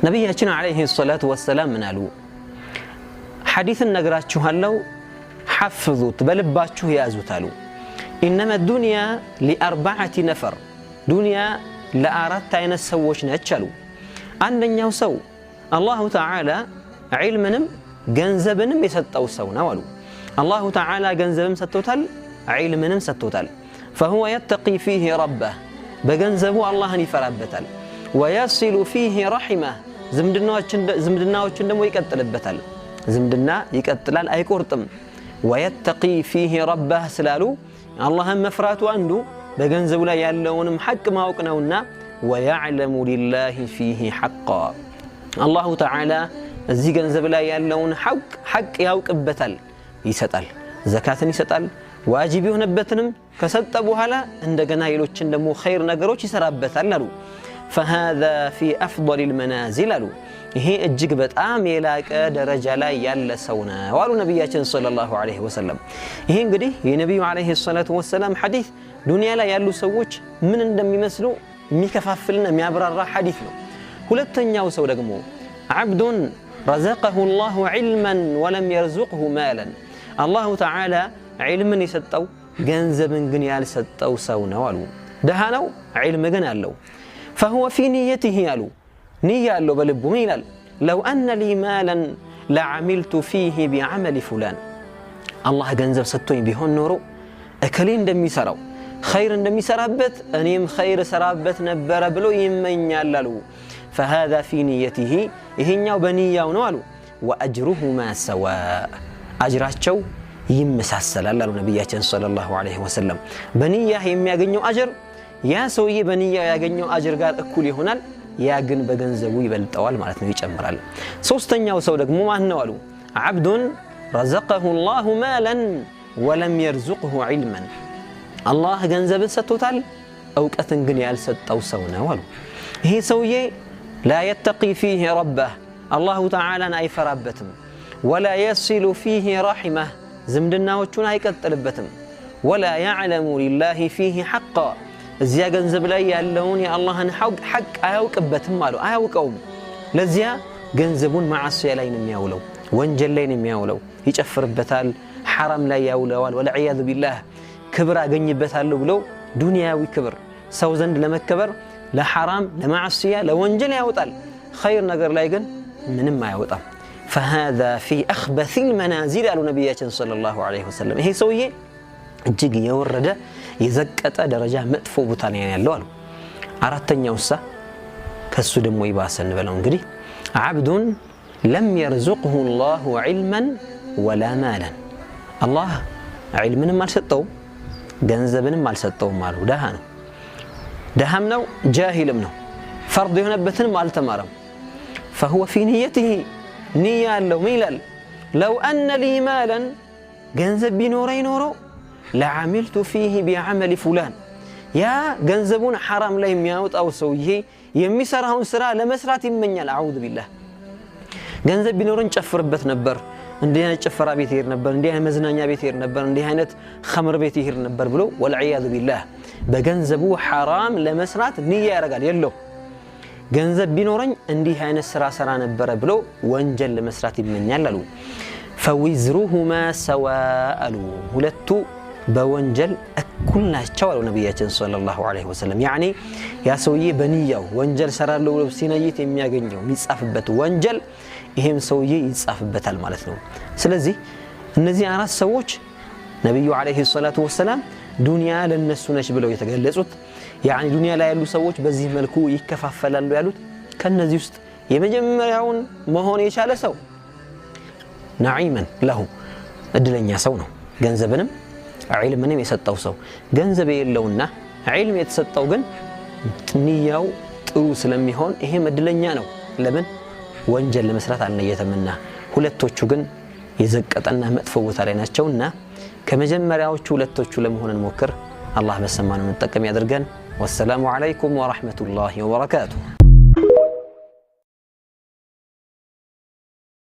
ነብያችን አለይሂ ሰላቱ ወሰላም ምን አሉ? ሐዲስን ነግራችኋለሁ حفظوت بلباتشو يازوتالو إنما الدنيا لأربعة نفر دنيا لأردت أين السووش نتشالو عندن يوسو الله تعالى علمنم جنزبنم يستو سونا ولو الله تعالى جنزبنم ستوتال علمنم ستوتال فهو يتقي فيه ربه بجنزبو الله نفربتال ويصل فيه رحمه زمدنا وشندم ويكتلبتال زمدنا يكتلال أي كورتم ويتقي فيه ربه سلالو اللهم مفرات عنده بجنزب لا يالون حق ما وقناونا ويعلم لله فيه حقا الله تعالى زي جنزب لا يالون حق يوقبتال يسطال زكاه يسطال واجب يهونبتنم كسط بوحالا እንደገና ይሎችን ደሞ ኸይር ነገሮች ይሰራበታል አሉ فهذا في افضل المنازل አሉ ይሄ እጅግ በጣም የላቀ ደረጃ ላይ ያለ ሰው ነው አሉ ነብያችን ሰለላሁ ዐለይሂ ወሰለም ይሄ እንግዲህ የነብዩ ዐለይሂ ሰላቱ ወሰለም ሐዲስ ዱንያ ላይ ያሉ ሰዎች ምን እንደሚመስሉ የሚከፋፍልና የሚያብራራ ሐዲስ ነው ሁለተኛው ሰው ደግሞ عبد رزقه الله علما ولم يرزقه مالا الله تعالى علما يسطው ገንዘብን ግን ያልሰጠው ሰው ነው አሉ ደሃ ነው علم ግን አለው فهو في نيته አሉ نية له بلبه ميلال لو أن لي مالا لعملت فيه بعمل فلان الله جنزب ستوين بهون نورو أكلين دمي سراو خير دمي سرابت أنيم خير سرابت نبرا بلو يمن يالالو فهذا في نيته إهنيا وبنيا ونوالو وأجرهما سواء أجراتشو يمساسل الله نبياتنا صلى الله عليه وسلم بنيا هم يغنيو أجر يا سوي بنيا يغنيو أجر قال أكولي هنال ያ ግን በገንዘቡ ይበልጣዋል ማለት ነው ይጨምራል ሶስተኛው ሰው ደግሞ ማን ነው አሉ عبد رزقه الله مالا ولم يرزقه علما الله ገንዘብን ሰጥቶታል ዕውቀትን ግን ያልሰጠው ሰው ነው አሉ ይሄ ሰውዬ لا يتقي فيه ربه الله تعالى አይፈራበትም ولا يصل فيه رحمه ዝምድናዎቹን አይቀጥልበትም ولا يعلم لله فيه حقا እዚያ ገንዘብ ላይ ያለውን የአላህን ሐቅ አያውቅበትም አሉ አያውቀውም ለዚያ ገንዘቡን ማዓሲያ ላይ ነው የሚያውለው ወንጀል ላይ ነው የሚያውለው ይጨፍርበታል حرام ላይ ያውለዋል ወለዒያዙ ቢላህ ክብር አገኝበታል ብሎ ዱንያዊ ክብር ሰው ዘንድ ለመከበር ለሐራም ለማዓሲያ ለወንጀል ያወጣል ኸይር ነገር ላይ ግን ምንም አያወጣም فهذا في أخبث المنازل قالوا نبينا صلى الله عليه وسلم ይሄ ሰውዬ እጅግ የወረደ የዘቀጠ ደረጃ መጥፎ ቦታ ላይ ያለው አሉ አራተኛውሳ ከሱ ደግሞ ይባሰን በለው እንግዲህ عبد لم يرزقه الله علما ولا مالا الله علمንም አልሰጠው ገንዘብንም አልሰጠው ማሉ ደሃም ነው ጃሂልም ነው ፈርድ የሆነበትንም አልተማረም فهو في نيته نية له ميلال لو أن لي مالا ገንዘብ ቢኖረኝ ኖሮ لعملت فيه بعمل فلان يا ገንዘቡን حرام ላይ የሚያወጣው ሰውዬ የሚሰራውን ስራ ለመስራት ይመኛል አዑዙ ቢላህ ገንዘብ ቢኖርን ጨፍርበት ነበር እንዲህ አይነት ጨፈራ ቤት ይሄድ ነበር እንዲህ አይነት መዝናኛ ቤት ይሄድ ነበር እንዲህ አይነት ኸምር ቤት ይሄድ ነበር ብሎ ወልዒያዙ ቢላህ በገንዘቡ حرام ለመስራት ንያ ያረጋል የለው ገንዘብ ቢኖርኝ እንዲህ አይነት ስራ ሰራ ነበር ብሎ ወንጀል ለመስራት ይመኛል አሉ فوزرهما سواء ሁለቱ በወንጀል እኩል ናቸው አሉ ነብያችን ሰለላሁ ዐለይሂ ወሰለም يعني ያ ሰውዬ በንያው ወንጀል ሰራለው ብሎ ሲነይት የሚያገኘው የሚጻፍበት ወንጀል ይሄም ሰውዬ ይጻፍበታል ማለት ነው ስለዚህ እነዚህ አራት ሰዎች ነብዩ ዐለይሂ ሰላቱ ወሰለም ዱንያ ለነሱ ነች ብለው የተገለጹት يعني ዱንያ ላይ ያሉ ሰዎች በዚህ መልኩ ይከፋፈላሉ ያሉት ከነዚህ ውስጥ የመጀመሪያውን መሆን የቻለ ሰው نعيما له እድለኛ ሰው ነው ገንዘብንም علمንም የሰጠው ሰው ገንዘብ የለውና علم የተሰጠው ግን ንያው ጥሩ ስለሚሆን ይሄ እድለኛ ነው ለምን ወንጀል ለመስራት አልነየተምና ሁለቶቹ ግን የዘቀጠና መጥፎ ቦታ ላይ ናቸውና ከመጀመሪያዎቹ ሁለቶቹ ለመሆን እንሞክር አላህ በሰማነው መጠቀም ያድርገን ወሰላሙ አለይኩም ወራህመቱላሂ ወበረካቱሁ